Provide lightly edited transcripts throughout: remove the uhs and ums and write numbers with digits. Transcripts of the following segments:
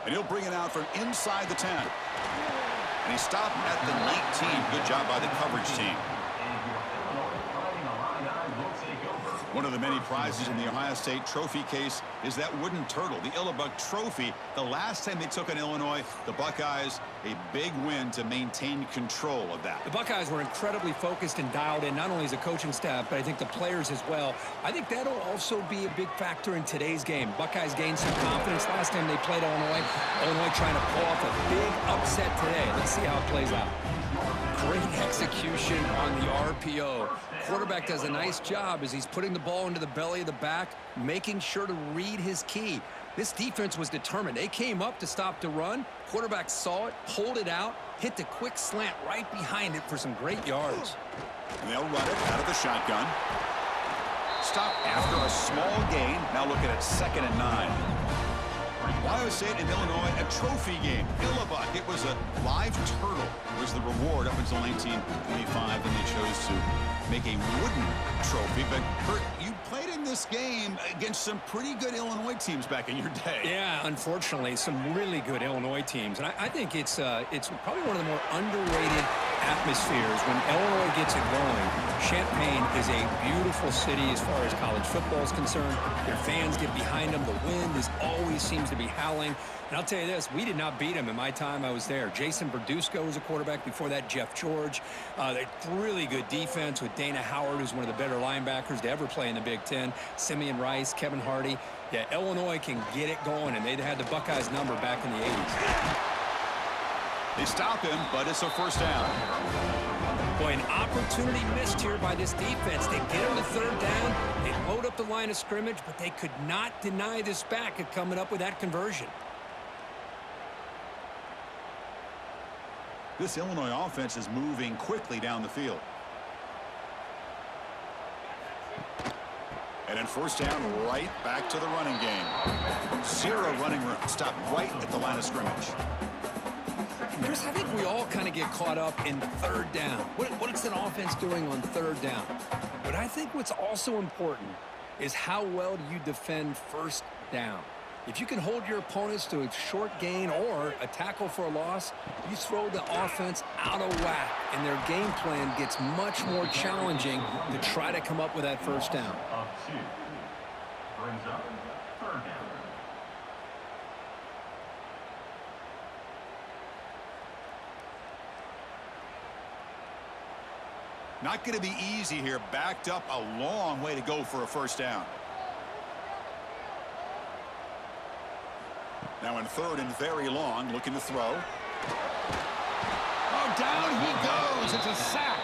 And he'll bring it out from inside the 10. And he stopped at the 19. Good job by the coverage team. One of the many prizes in the Ohio State trophy case is that wooden turtle, the Illibuk Trophy. The last time they took on Illinois, the Buckeyes, a big win to maintain control of that. The Buckeyes were incredibly focused and dialed in, not only as a coaching staff, but I think the players as well. I think that'll also be a big factor in today's game. Buckeyes gained some confidence last time they played Illinois. Illinois trying to pull off a big upset today. Let's see how it plays out. Great execution on the RPO. Quarterback does a nice job as he's putting the ball into the belly of the back, making sure to read his key. This defense was determined. They came up to stop the run. Quarterback saw it, pulled it out, hit the quick slant right behind it for some great yards. And they'll run it out of the shotgun. Stop after a small gain. Now looking at 2nd and 9. Ohio State and Illinois, a trophy game. Illibuk, it was a live turtle, was the reward up until 1925, and they chose to make a wooden trophy. But Kurt, you played in this game against some pretty good Illinois teams back in your day. Yeah, unfortunately, some really good Illinois teams. And I think it's probably one of the more underrated atmospheres when Illinois gets it going. Champaign is a beautiful city as far as college football is concerned. Their fans get behind them. The wind always seems to be howling. And I'll tell you this, we did not beat them in my time I was there. Jason Verduzco was a quarterback. Before that, Jeff George. Really good defense with Dana Howard, who's one of the better linebackers to ever play in the Big Ten. Simeon Rice, Kevin Hardy. Yeah, Illinois can get it going, and they'd had the Buckeyes number back in the 80s. They stop him, but it's a first down. Boy, an opportunity missed here by this defense. They get him to 3rd down. They load up the line of scrimmage, but they could not deny this back at coming up with that conversion. This Illinois offense is moving quickly down the field. And then first down, right back to the running game. 0 running room. Stop right at the line of scrimmage. Chris, I think we all kind of get caught up in 3rd down. What is an offense doing on 3rd down? But I think what's also important is how well do you defend 1st down. If you can hold your opponents to a short gain or a tackle for a loss, you throw the offense out of whack, and their game plan gets much more challenging to try to come up with that 1st down. Brings up 3rd down. Not going to be easy here. Backed up a long way to go for a first down. Now in 3rd and very long, looking to throw. Oh, down he goes. It's a sack.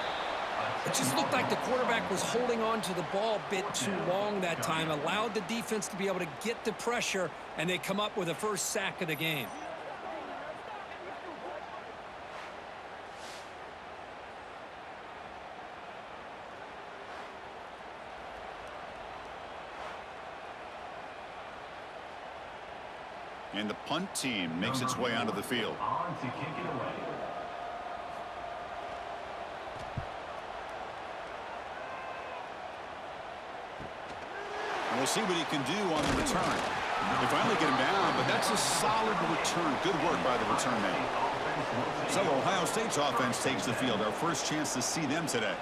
It just looked like the quarterback was holding on to the ball a bit too long that time, allowed the defense to be able to get the pressure, and they come up with the first sack of the game. And the punt team makes its way onto the field. On to kick it away. And we'll see what he can do on the return. They finally get him down, but that's a solid return. Good work by the return man. So Ohio State's offense takes the field. Our first chance to see them today.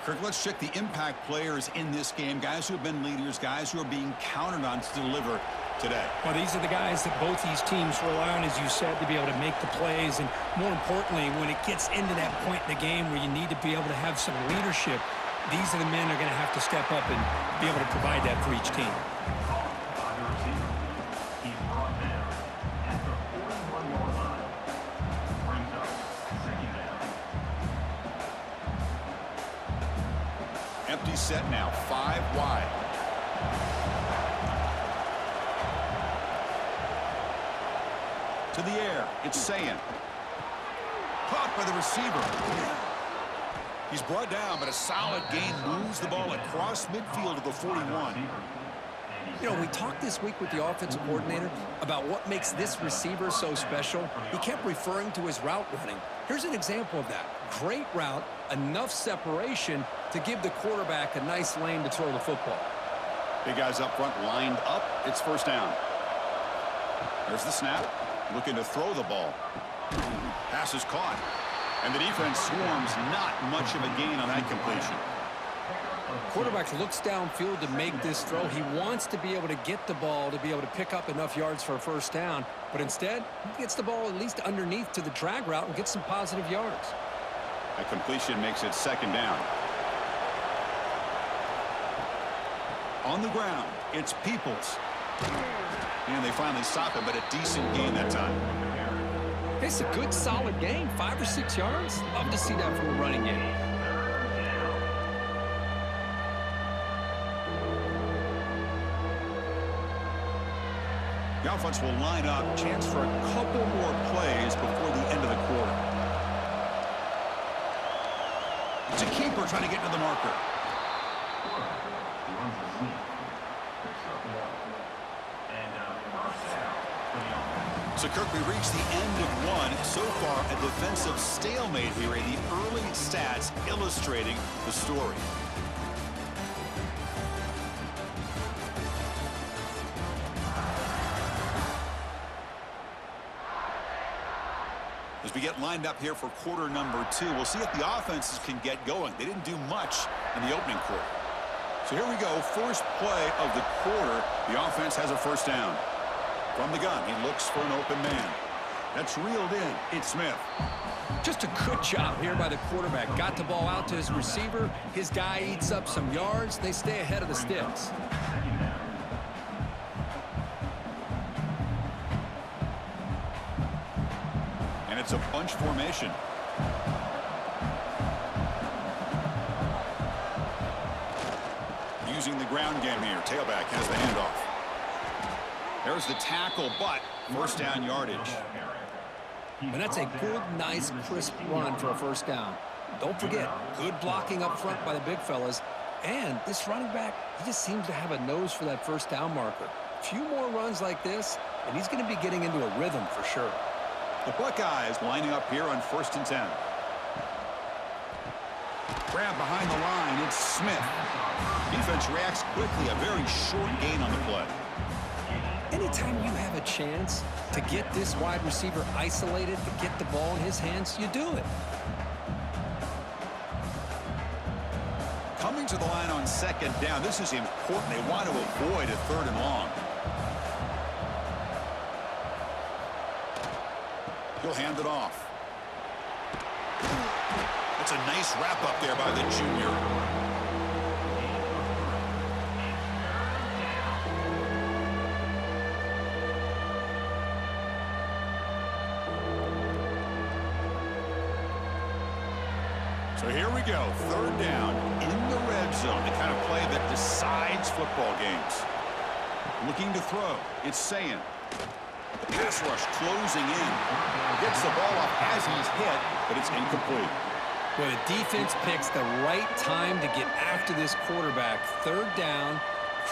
Kirk, let's check the impact players in this game. Guys who have been leaders, guys who are being counted on to deliver today. Well, these are the guys that both these teams rely on, as you said, to be able to make the plays. And more importantly, when it gets into that point in the game where you need to be able to have some leadership, these are the men that are going to have to step up and be able to provide that for each team. Empty set now, 5 wide. To the air, it's Sayin. Caught by the receiver. He's brought down, but a solid gain moves the ball across midfield to the 41. You know, we talked this week with the offensive coordinator about what makes this receiver so special. He kept referring to his route running. Here's an example of that. Great route, enough separation to give the quarterback a nice lane to throw the football. Big guys up front lined up. It's first down. There's the snap. Looking to throw the ball. Pass is caught. And the defense swarms. Not much of a gain on that completion. Quarterback looks downfield to make this throw. He wants to be able to get the ball to be able to pick up enough yards for a first down. But instead, he gets the ball at least underneath to the drag route and gets some positive yards. That completion makes it second down. On the ground, it's Peoples. And they finally stop it, but a decent gain that time. It's a good, solid gain. 5 or 6 yards. Love to see that from a running game. The offense will line up. Chance for a couple more plays before the end of the quarter. It's a keeper trying to get into the marker. So, Kirk, we reached the end of one. So far, a defensive stalemate here in the early stats illustrating the story. As we get lined up here for quarter number 2, we'll see if the offenses can get going. They didn't do much in the opening quarter. So here we go, first play of the quarter. The offense has a first down. From the gun, he looks for an open man. That's reeled in. It's Smith. Just a good job here by the quarterback. Got the ball out to his receiver. His guy eats up some yards. They stay ahead of the sticks. And it's a bunch formation. Using the ground game here. Tailback has the handoff. There's the tackle, but first down yardage. And that's a good, nice, crisp run for a first down. Don't forget, good blocking up front by the big fellas. And this running back, he just seems to have a nose for that first down marker. A few more runs like this, and he's going to be getting into a rhythm for sure. The Buckeyes lining up here on 1st and 10. Grab behind the line, it's Smith. Defense reacts quickly, a very short gain on the play. Anytime you have a chance to get this wide receiver isolated, to get the ball in his hands, you do it. Coming to the line on 2nd down, this is important. They want to avoid a 3rd and long. He'll hand it off. That's a nice wrap up there by the junior. So here we go, 3rd down in the red zone, the kind of play that decides football games. Looking to throw, it's Sayin. The pass rush closing in. Gets the ball off as he's hit, but it's incomplete. Well, the defense picks the right time to get after this quarterback. 3rd down,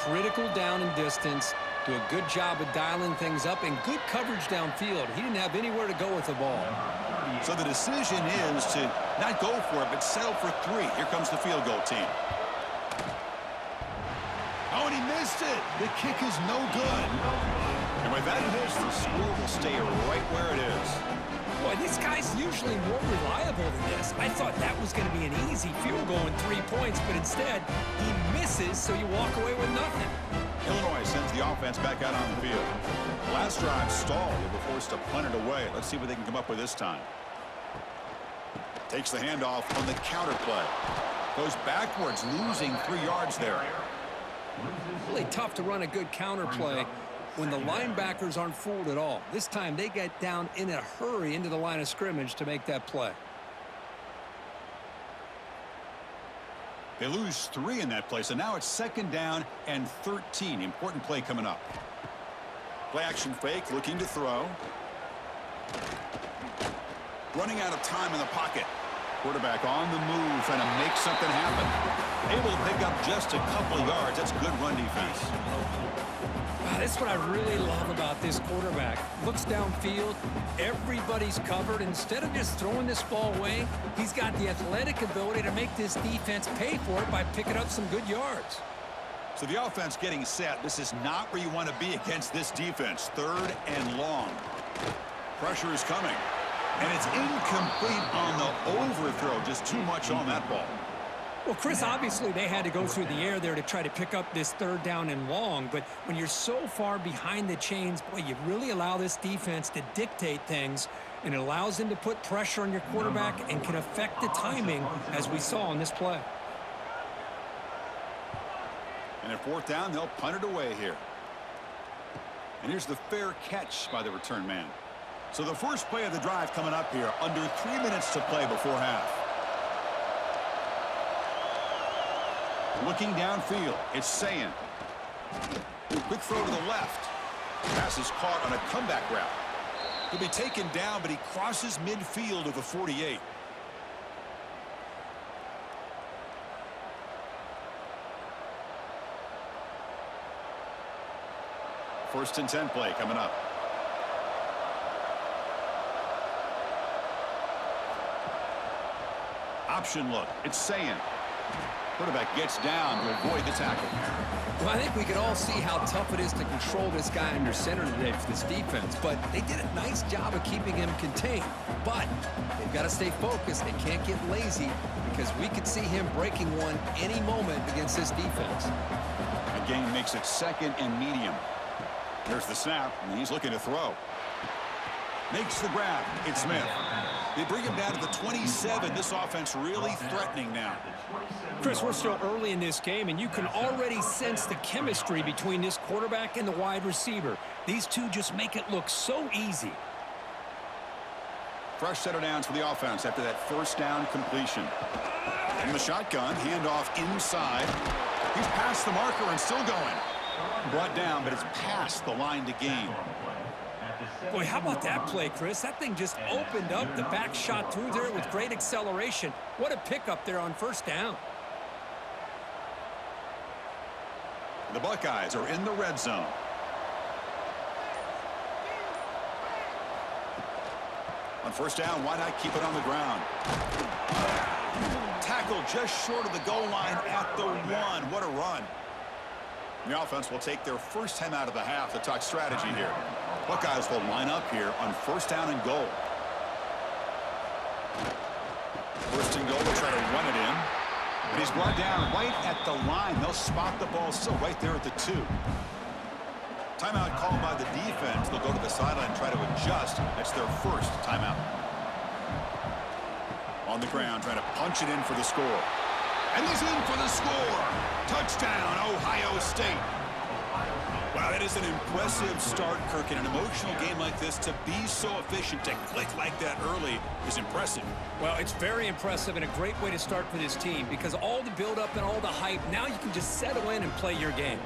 critical down and distance. Do a good job of dialing things up and good coverage downfield. He didn't have anywhere to go with the ball. So the decision is to not go for it, but settle for 3. Here comes the field goal team. Oh, and he missed it. The kick is no good. And with that miss, the score will stay right where it is. Boy, this guy's usually more reliable than this. I thought that was going to be an easy field goal and 3 points, but instead, he misses, so you walk away with nothing. Illinois sends the offense back out on the field. Last drive stalled. They were forced to punt it away. Let's see what they can come up with this time. Takes the handoff on the counter play. Goes backwards, losing 3 yards there. Really tough to run a good counter play when the linebackers aren't fooled at all. This time they get down in a hurry into the line of scrimmage to make that play. They lose 3 in that play, so now it's 2nd down and 13. Important play coming up. Play action fake, looking to throw. Running out of time in the pocket. Quarterback on the move, trying to make something happen. Able to pick up just a couple of yards. That's good run defense. Wow, that's what I really love about this quarterback. Looks downfield, everybody's covered. Instead of just throwing this ball away, he's got the athletic ability to make this defense pay for it by picking up some good yards. So the offense getting set. This is not where you want to be against this defense. 3rd and long. Pressure is coming. And it's incomplete on the overthrow. Just too much on that ball. Well, Chris, obviously they had to go through the air there to try to pick up this third down and long. But when you're so far behind the chains, boy, you really allow this defense to dictate things. And it allows them to put pressure on your quarterback and can affect the timing, as we saw on this play. And at fourth down, they'll punt it away here. And here's the fair catch by the return man. So the first play of the drive coming up here, under 3 minutes to play before half. Looking downfield, it's Sayin. Quick throw to the left. Pass is caught on a comeback route. He'll be taken down, but he crosses midfield of the 48. First and 10 play coming up. Option look. It's Sayin. Quarterback gets down to avoid the tackle. Well, I think we can all see how tough it is to control this guy under center today for this defense, but they did a nice job of keeping him contained. But they've got to stay focused. They can't get lazy because we could see him breaking one any moment against this defense. The game makes it second and medium. There's the snap, and he's looking to throw. Makes the grab. It's Smith. They bring him down to the 27. This offense really threatening now. Chris, we're still early in this game, and you can already sense the chemistry between this quarterback and the wide receiver. These two just make it look so easy. Fresh set of downs for the offense after that first down completion. In the shotgun, handoff inside. He's past the marker and still going. Brought down, but it's past the line to gain. Boy, how about that play, Chris? That thing just opened up. The back shot through there with great acceleration. What a pickup there on first down. The Buckeyes are in the red zone. On first down, why not keep it on the ground? Tackle just short of the goal line at the 1. What a run. The offense will take their first time out of the half to talk strategy here. Buckeyes will line up here on first down and goal. First and goal, they'll try to run it in. But he's brought down right at the line. They'll spot the ball still right there at the 2. Timeout called by the defense. They'll go to the sideline and try to adjust. That's their first timeout. On the ground, trying to punch it in for the score. And he's in for the score. Touchdown, Ohio State. Wow, that is an impressive start, Kirk. In an emotional game like this, to be so efficient, to click like that early is impressive. Well, it's very impressive and a great way to start for this team because all the build-up and all the hype, now you can just settle in and play your game.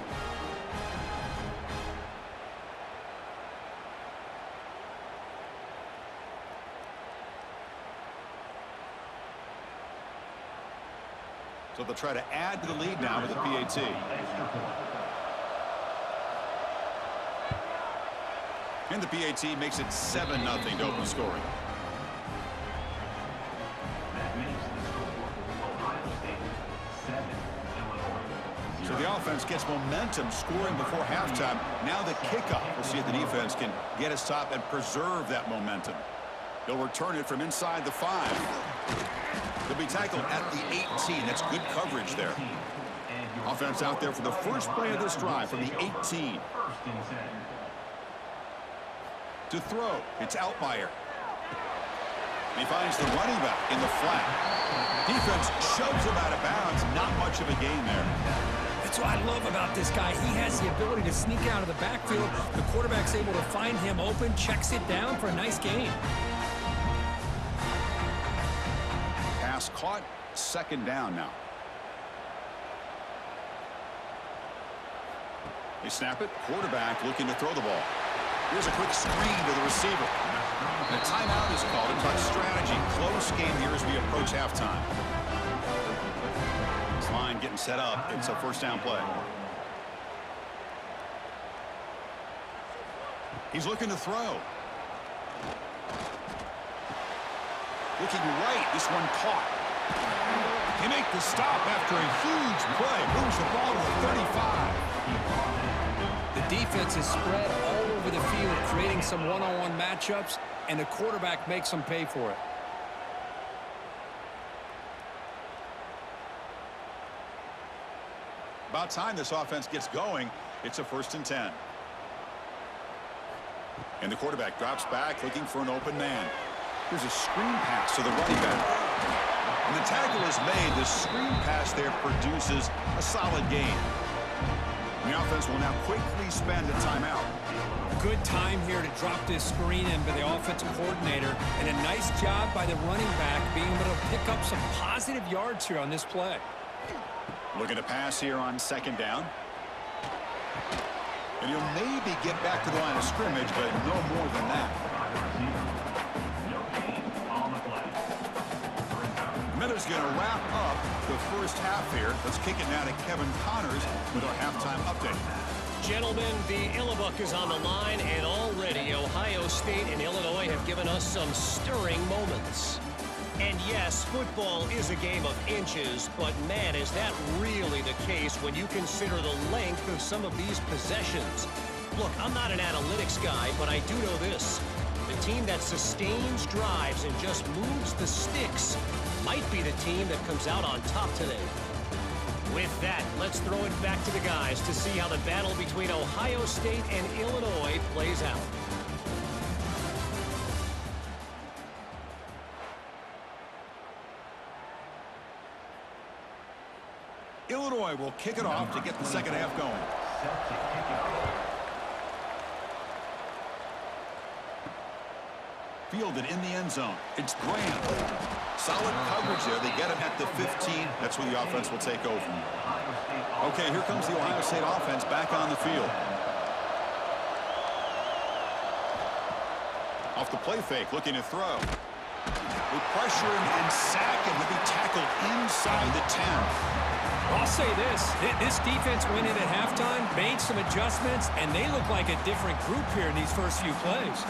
So they'll try to add to the lead now with the PAT. And the PAT makes it 7-0 to open scoring. So the offense gets momentum scoring before halftime. Now the kickoff. We'll see if the defense can get his top and preserve that momentum. He'll return it from inside the 5. He'll be tackled at the 18. That's good coverage there. Offense out there for the first play of this drive from the 18. To throw, it's Altmaier. He finds the running back in the flat. Defense shoves him out of bounds. Not much of a gain there. That's what I love about this guy. He has the ability to sneak out of the backfield. The quarterback's able to find him open, checks it down for a nice gain. Pass caught, second down now. They snap it, quarterback looking to throw the ball. Here's a quick screen to the receiver. And a timeout is called to talk strategy. Close game here as we approach halftime. This line getting set up. It's a first down play. He's looking to throw. Looking right, this one caught. They make the stop after a huge play. Moves the ball to the 35. The defense is spread all over over the field, creating some one-on-one matchups, and the quarterback makes them pay for it. About time this offense gets going. It's a 1st and 10. And the quarterback drops back looking for an open man. Here's a screen pass to the running back. And the tackle is made. The screen pass there produces a solid gain. The offense will now quickly spend a timeout. Good time here to drop this screen in by the offensive coordinator, and a nice job by the running back being able to pick up some positive yards here on this play. Looking to pass here on 2nd down. And he'll maybe get back to the line of scrimmage, but no more than that. Miller's going to wrap up the first half here. Let's kick it now to Kevin Connors with our halftime update. Gentlemen, the Illabuk is on the line, and already Ohio State and Illinois have given us some stirring moments. And yes, football is a game of inches, but man, is that really the case when you consider the length of some of these possessions. Look, I'm not an analytics guy, but I do know this. The team that sustains drives and just moves the sticks might be the team that comes out on top today. With that, let's throw it back to the guys to see how the battle between Ohio State and Illinois plays out. Illinois will kick it off to get the second half going. Fielded in the end zone. It's Graham. Solid coverage there. They get him at the 15. That's where the offense will take over. Okay, here comes the Ohio State offense back on the field. Off the play fake, looking to throw. They pressure him and sack him. He'll be tackled inside the 10. I'll say this defense went in at halftime, made some adjustments, and they look like a different group here in these first few plays.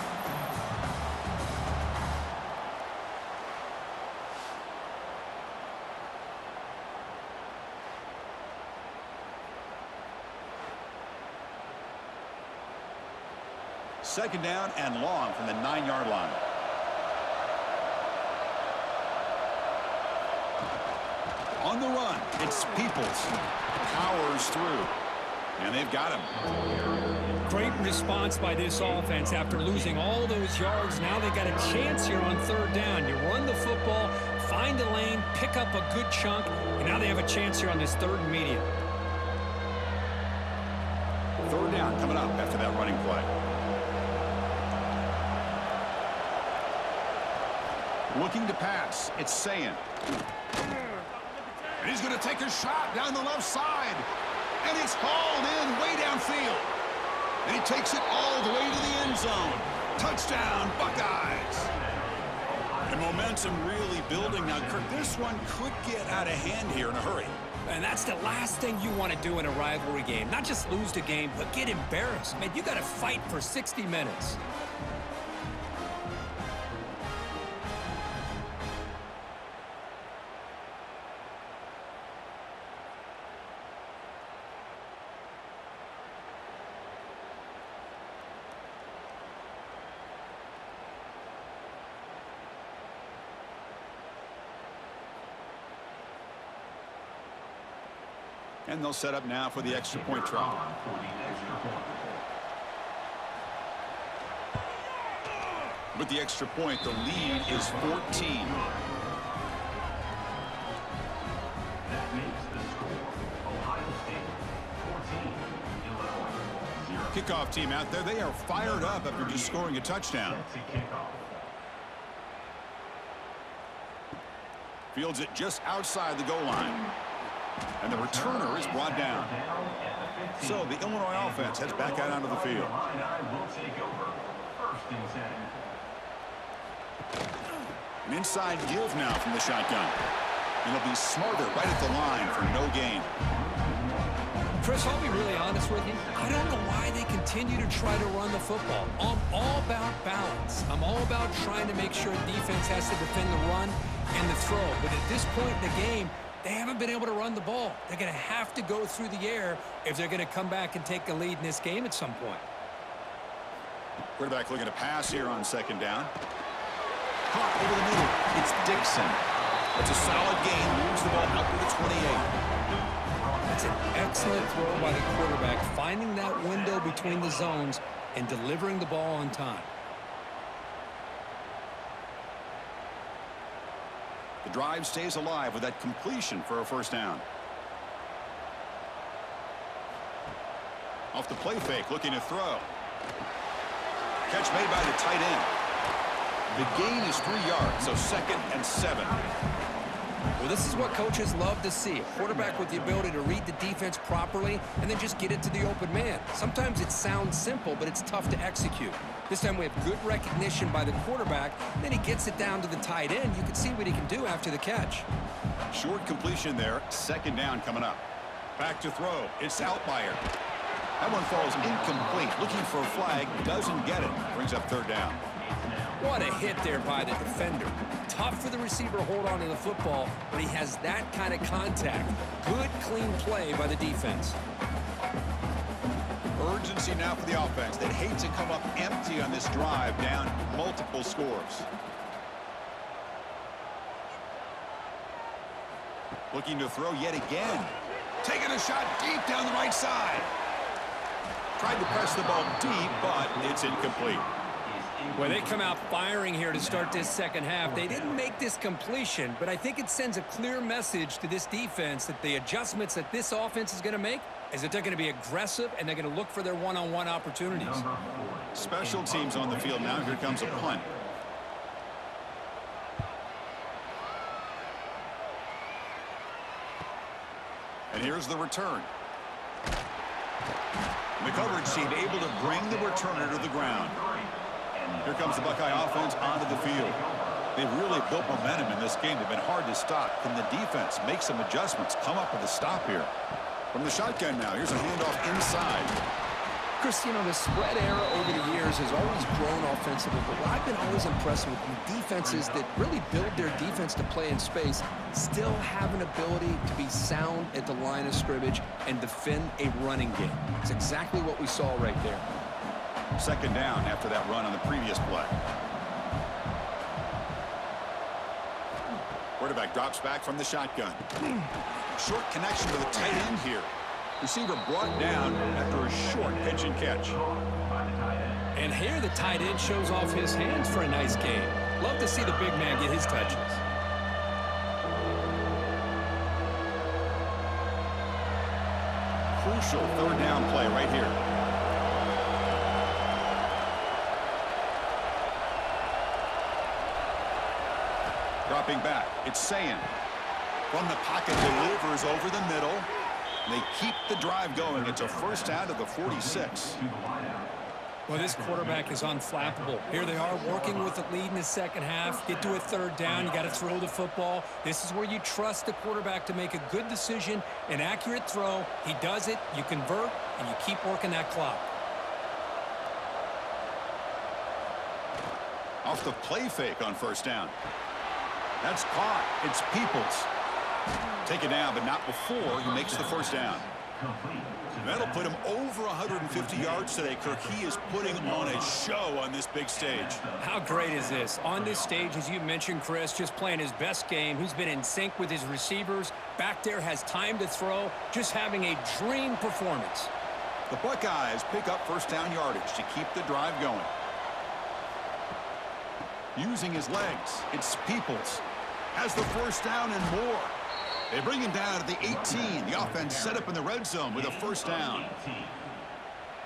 Second down and long from the 9-yard line. On the run, it's Peoples. Powers through. And they've got him. Great response by this offense after losing all those yards. Now they got a chance here on 3rd down. You run the football, find a lane, pick up a good chunk, and now they have a chance here on this 3rd and medium. 3rd down coming up after that running play. Looking to pass. It's Sayin. And he's going to take a shot down the left side. And it's hauled in way downfield. And he takes it all the way to the end zone. Touchdown, Buckeyes. And momentum really building now. Kirk, this one could get out of hand here in a hurry. And that's the last thing you want to do in a rivalry game. Not just lose the game, but get embarrassed. Man, you got to fight for 60 minutes. And they'll set up now for the extra point try. With the extra point, the lead is 14. That makes the score Ohio State 14, Illinois 0. Kickoff team out there. They are fired up after just scoring a touchdown. Fields it just outside the goal line. And the returner is brought down. So the Illinois offense heads back out onto the field. An inside give now from the shotgun. And he'll be smarter right at the line for no gain. Chris, I'll be really honest with you. I don't know why they continue to try to run the football. I'm all about balance. I'm all about trying to make sure defense has to defend the run and the throw. But at this point in the game, they haven't been able to run the ball. They're going to have to go through the air if they're going to come back and take a lead in this game at some point. Quarterback looking to pass here on second down. Caught over the middle. It's Dixon. It's a solid gain. Moves the ball out to the 28. That's an excellent throw by the quarterback, finding that window between the zones and delivering the ball on time. The drive stays alive with that completion for a first down. Off the play fake, looking to throw. Catch made by the tight end. The gain is 3 yards, so 2nd and 7. Well, this is what coaches love to see. A quarterback with the ability to read the defense properly and then just get it to the open man. Sometimes it sounds simple, but it's tough to execute. This time we have good recognition by the quarterback, and then he gets it down to the tight end. You can see what he can do after the catch. Short completion there. 2nd down coming up. Back to throw. It's Altmaier. That one falls incomplete. Looking for a flag. Doesn't get it. Brings up 3rd down. What a hit there by the defender. Tough for the receiver to hold on to the football, but he has that kind of contact. Good, clean play by the defense. Urgency now for the offense. They'd hate to come up empty on this drive, down multiple scores. Looking to throw yet again. Taking a shot deep down the right side. Tried to press the ball deep, but it's incomplete. Well, they come out firing here to start this second half. They didn't make this completion, but I think it sends a clear message to this defense that the adjustments that this offense is going to make is that they're going to be aggressive and they're going to look for their one-on-one opportunities. Special teams on the field now. Here comes a punt. And here's the return. The coverage team able to bring the returner to the ground. Here comes the Buckeye offense onto the field. They've really built momentum in this game. They've been hard to stop. Can the defense make some adjustments, come up with a stop here? From the shotgun now, here's a handoff inside. Chris, you know, the spread era over the years has always grown offensively, but what I've been always impressed with defenses that really build their defense to play in space still have an ability to be sound at the line of scrimmage and defend a running game. It's exactly what we saw right there. 2nd down after that run on the previous play. Quarterback drops back from the shotgun. Short connection to the tight end here. Receiver brought down after a short pitch and catch. And here the tight end shows off his hands for a nice game. Love to see the big man get his touches. Crucial 3rd down play right here. Dropping back, it's Sayin. From the pocket, delivers over the middle. They keep the drive going. It's a first down to the 46. Well, this quarterback is unflappable. Here they are working with the lead in the second half. Get to a 3rd down. You got to throw the football. This is where you trust the quarterback to make a good decision, an accurate throw. He does it, you convert, and you keep working that clock. Off the play fake on 1st down. That's caught. It's Peoples. Taken down, but not before he makes the 1st down. That'll put him over 150 yards today, Kirk. He is putting on a show on this big stage. How great is this? On this stage, as you mentioned, Chris, just playing his best game. He's been in sync with his receivers. Back there, has time to throw. Just having a dream performance. The Buckeyes pick up 1st down yardage to keep the drive going. Using his legs, it's Peoples. Has the 1st down and more. They bring him down to the 18. The offense set up in the red zone with a 1st down.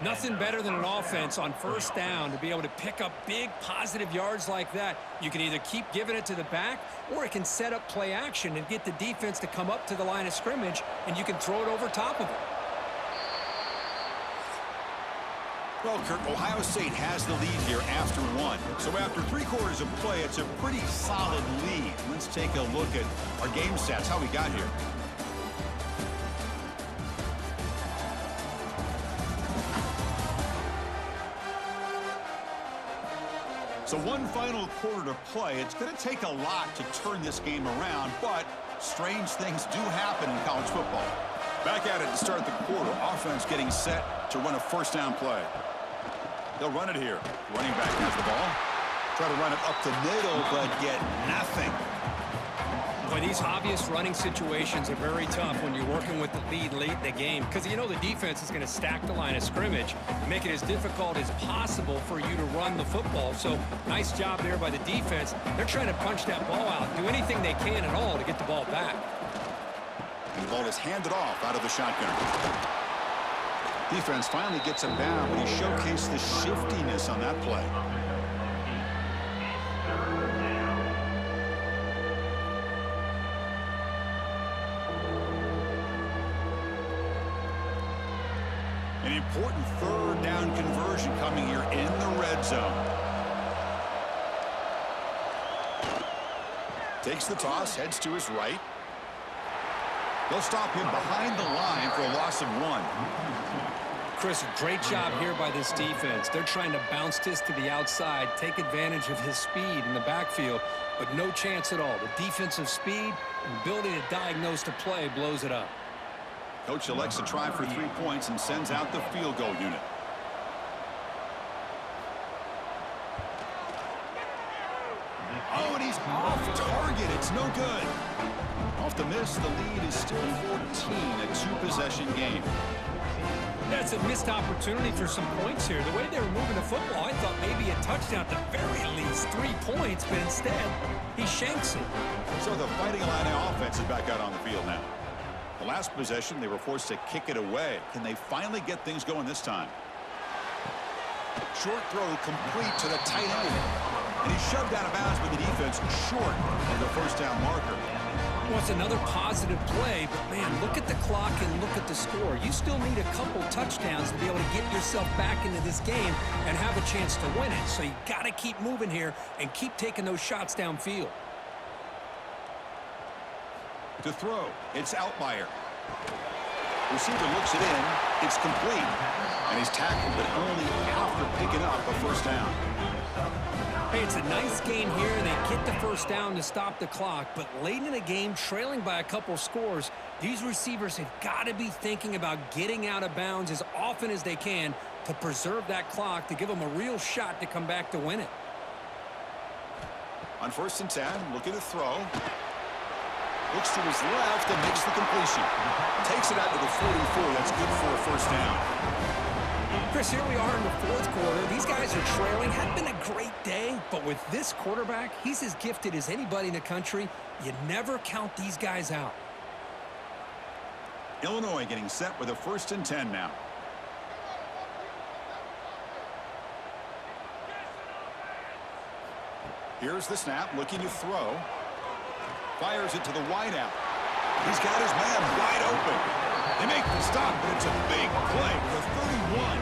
Nothing better than an offense on 1st down to be able to pick up big positive yards like that. You can either keep giving it to the back, or it can set up play action and get the defense to come up to the line of scrimmage, and you can throw it over top of it. Well, Kirk, Ohio State has the lead here after 1. So after 3 quarters of play, it's a pretty solid lead. Let's take a look at our game stats, how we got here. So 1 final quarter to play. It's going to take a lot to turn this game around, but strange things do happen in college football. Back at it to start the quarter. Offense getting set to run a 1st down play. They'll run it here. Running back has the ball. Try to run it up the middle, but get nothing. Boy, these obvious running situations are very tough when you're working with the lead late in the game because you know the defense is going to stack the line of scrimmage and make it as difficult as possible for you to run the football. So nice job there by the defense. They're trying to punch that ball out, do anything they can at all to get the ball back. And the ball is handed off out of the shotgun. Defense finally gets him down, but he showcased the shiftiness on that play. An important third down conversion coming here in the red zone. Takes the toss, heads to his right. They'll stop him behind the line for a loss of 1. Chris, great job here by this defense. They're trying to bounce this to the outside, take advantage of his speed in the backfield, but no chance at all. The defensive speed and ability to diagnose the play blows it up. Coach elects to try for 3 points and sends out the field goal unit. Oh, and he's off target. It's no good. Off the miss, the lead is still 14, a two-possession game. That's a missed opportunity for some points here. The way they were moving the football, I thought maybe a touchdown at the very least, 3 points, but instead, he shanks it. So the Fighting Illini offense is back out on the field now. The last possession, they were forced to kick it away. Can they finally get things going this time? Short throw complete to the tight end. And he's shoved out of bounds with the defense short of the first down marker. Well, it's another positive play, but man, look at the clock and look at the score. You still need a couple touchdowns to be able to get yourself back into this game and have a chance to win it. So you got to keep moving here and keep taking those shots downfield. To throw, it's Altmaier. Receiver looks it in, it's complete. And he's tackled, but only after picking up a first down. Hey, it's a nice game here. They get the first down to stop the clock, but late in the game, trailing by a couple scores, these receivers have got to be thinking about getting out of bounds as often as they can to preserve that clock, to give them a real shot to come back to win it. On 1st and 10, looking to throw. Looks to his left and makes the completion. Takes it out to the 44. That's good for a first down. Chris, here we are in the 4th quarter. These guys are trailing. Had been a great day, but with this quarterback, he's as gifted as anybody in the country. You never count these guys out. Illinois getting set with a 1st and 10 now. Here's the snap, looking to throw. Fires it to the wideout. He's got his man wide open. They make the stop, but it's a big play for 31.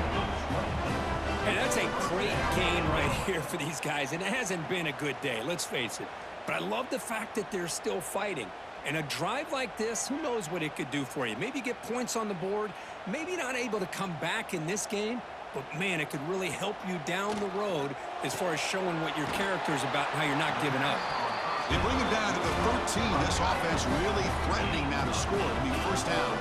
And that's a great gain right here for these guys. And it hasn't been a good day, let's face it. But I love the fact that they're still fighting. And a drive like this, who knows what it could do for you. Maybe get points on the board. Maybe not able to come back in this game. But, man, it could really help you down the road as far as showing what your character is about and how you're not giving up. They bring him down to the 13. This offense really threatening now to score. It'll be first down.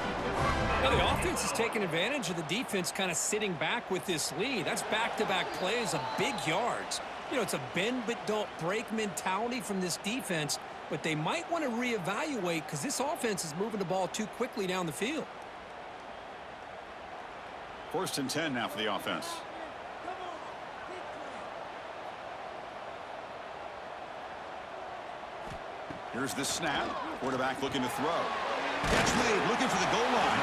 Now, the offense is taking advantage of the defense kind of sitting back with this lead. That's back-to-back plays of big yards. You know, it's a bend but don't break mentality from this defense, but they might want to reevaluate because this offense is moving the ball too quickly down the field. 1st and 10 now for the offense. Here's the snap. Quarterback looking to throw. Catch made, looking for the goal line.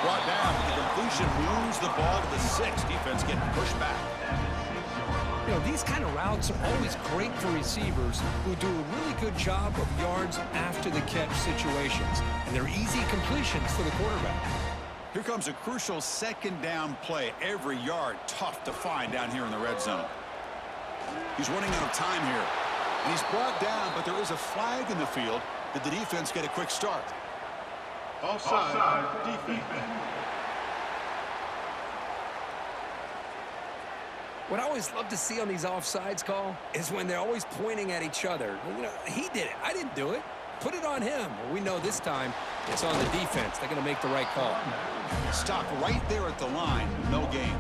Brought down, but the completion moves the ball to the 6. Defense getting pushed back. You know, these kind of routes are always great for receivers who do a really good job of yards after the catch situations. And they're easy completions for the quarterback. Here comes a crucial 2nd down play. Every yard tough to find down here in the red zone. He's running out of time here. And he's brought down, but there is a flag in the field. Did the defense get a quick start? Offside, defense. What I always love to see on these offsides call is when they're always pointing at each other. You know, he did it. I didn't do it. Put it on him. Well, we know this time it's on the defense. They're going to make the right call. Stop right there at the line. No gain.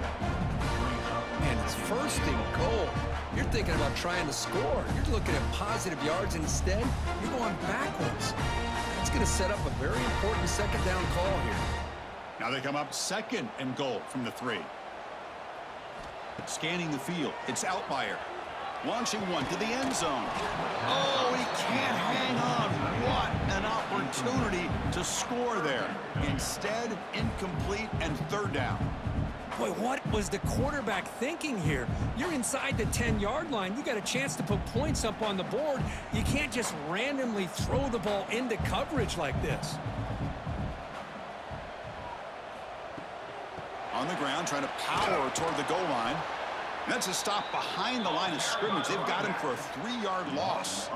Man, it's First and goal. You're thinking about trying to score. You're looking at positive yards. Instead, you're going backwards. That's going to set up a very important second down call here. Now they come up second and goal from the 3. Scanning the field. It's Altmaier. Launching one to the end zone. Oh, he can't hang on. What an opportunity to score there. Instead, incomplete and third down. Boy, what was the quarterback thinking here? You're inside the 10-yard line. You got a chance to put points up on the board. You can't just randomly throw the ball into coverage like this. On the ground, trying to power toward the goal line. That's a stop behind the line of scrimmage. They've got him for a 3-yard loss.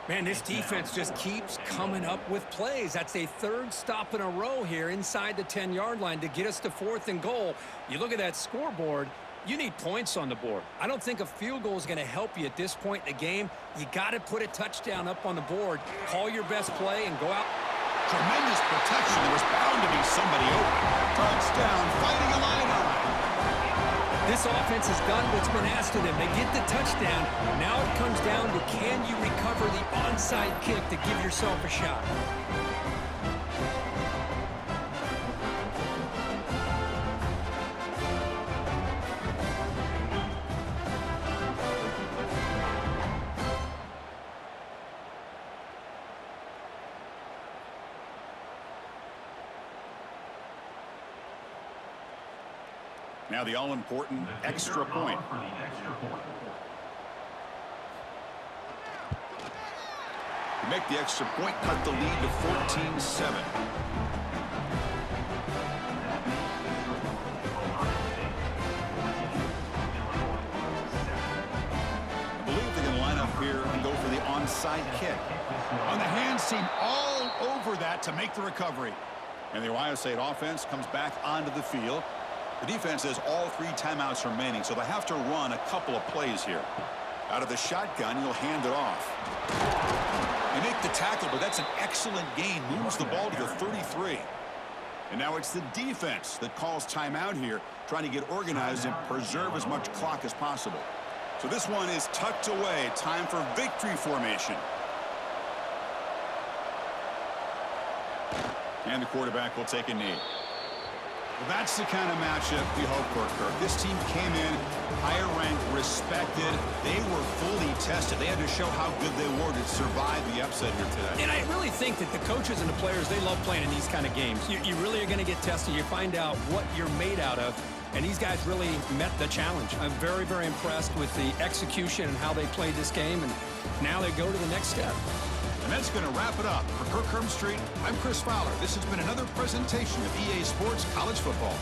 Man, this defense just keeps coming up with plays. That's a third stop in a row here inside the 10-yard line to get us to 4th and goal. You look at that scoreboard, you need points on the board. I don't think a field goal is going to help you at this point in the game. You got to put a touchdown up on the board, call your best play, and go out. Tremendous protection. There was bound to be somebody open. Touchdown, fighting Illini. This offense has done what's been asked of them. They get the touchdown. Now it comes down to, can you recover the onside kick to give yourself a shot? Now the all-important extra point. To make the extra point, cut the lead to 14-7. I believe they're going to line up here and go for the onside kick. On the hands team all over that to make the recovery. And the Ohio State offense comes back onto the field. The defense has all 3 timeouts remaining, so they have to run a couple of plays here. Out of the shotgun, he'll hand it off. They make the tackle, but that's an excellent gain. Moves the ball to the 33. And now it's the defense that calls timeout here, trying to get organized and preserve as much clock as possible. So this one is tucked away. Time for victory formation. And the quarterback will take a knee. Well, that's the kind of matchup we hope for, Kirk. This team came in higher ranked, respected. They were fully tested. They had to show how good they were to survive the upset here today. And I really think that the coaches and the players, they love playing in these kind of games. You really are going to get tested. You find out what you're made out of. And these guys really met the challenge. I'm very, very impressed with the execution and how they played this game. And now they go to the next step. And that's going to wrap it up. For Kirk Herbstreit, I'm Chris Fowler. This has been another presentation of EA Sports College Football.